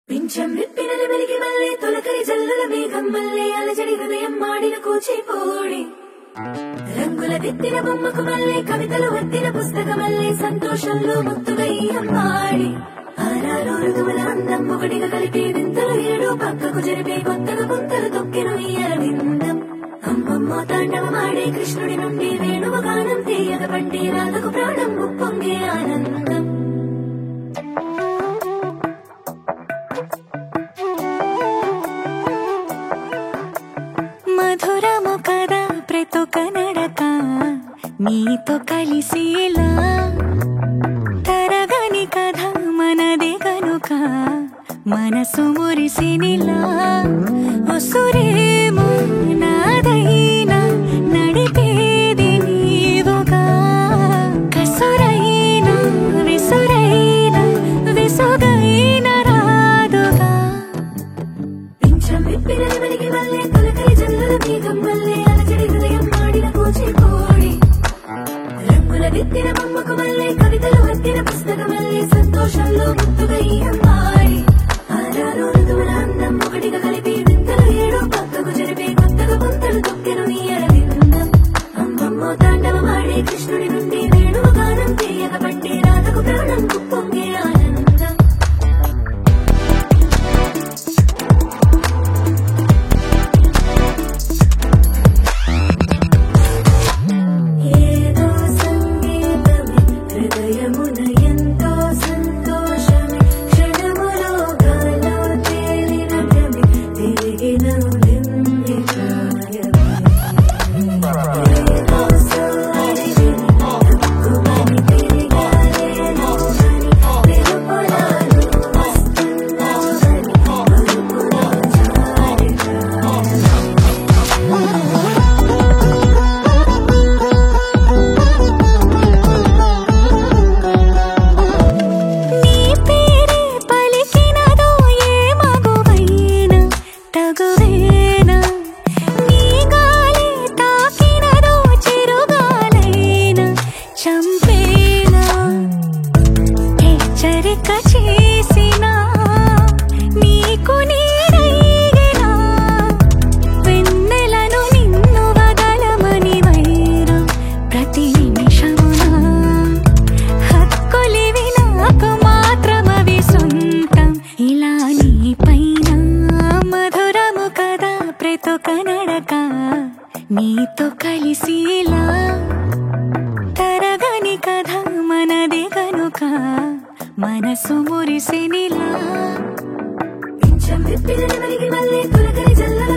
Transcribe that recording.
పింఛం విప్పిన వెలిగి మళ్ళీ తొలకరి జల్లుల మేఘం మళ్ళీ అలజడి హృదయం మాడిన కూచిపూడి రంగుల దిద్దిన బొమ్మకు మళ్ళీ కవితలు వద్దిన పుస్తకమల్లే సంతోషంలో ముత్తుగా ఈ అమ్మాడి ఆరారు ఋతువుల అందం ఒకటిగా కలిపి వింతలు ఏడు పక్కకు జరిపే కొత్తగా గుంతలు తొక్కెను ఈ అరవిందం అమ్మమ్మో తాండవమాడే కృష్ణుడి నుండి వేణువు గానం తీయగ పట్టి రాధకు ప్రాణం ఉప్పొంగే ఆనందం మధురము కదా ప్రతొక నడక నీతో కలిసేలా తరగని కథ మనదే కనుక మనసు మురిసినిలా ఉసురేమో నాదైనా నడిపేది నీవుగా కసురైనా విసురైనా విసుగైన రాదుగా పింఛం విప్పిన వెలిగి మళ్ళీ తొలకరి జల్లుల మేఘం మళ్ళీ అలజడి హృదయం మాడిన కూచిపూడి రంగుల దిద్దిన బొమ్మకు మళ్ళీ కవితలు వద్దిన పుస్తకమల్లే సంతోషంలో ముత్తుగా ఈ అమ్మాడి ఆరారు ఋతువుల అందం ఒకటిగా కలిపి వింతలు ఏడు పక్కకు జరిపే కొత్తగా గుంతలు తొక్కెను ఈ అరవిందం అమ్మమ్మో తాండవమాడే కృష్ణుడి నుండి వేణువు గానం తీయగ పట్టి రాధకు ప్రాణం ఉప్పొంగే ఆనందం ఏదో సంగీతమే హృదయమున ఎంతో సంతోషమే క్షణములో గాలో తేలిన భ్రమే తిరిగిన ఉలింది ప్రాయమే ఏదో సోయని తక్కువని తిరిగాలేను అని వెలుపలాను వస్తున్నావని పలుకులో జారి నీ పేరే పలికినదో ఏ మగువైనా తగువేనా నీ గాలి తాకినదో చిరుగాలైనా చంపేనా హెచ్చరిక చేసినా నీకు నీడైనా వెన్నెలను నిన్ను వదలమని వైరా ప్రతి నిమిషమున హక్కులివి నాకు మాత్రమవి సొంతం ఇలా నీ పైన మధురము కదా ప్రతొక నడక నీతో కలిసేలా తరగని కథ మనదే కనుక మనసు మురిసినిలా పింఛం విప్పిన వెలిగి మళ్ళీ తొలకరి జల్లుల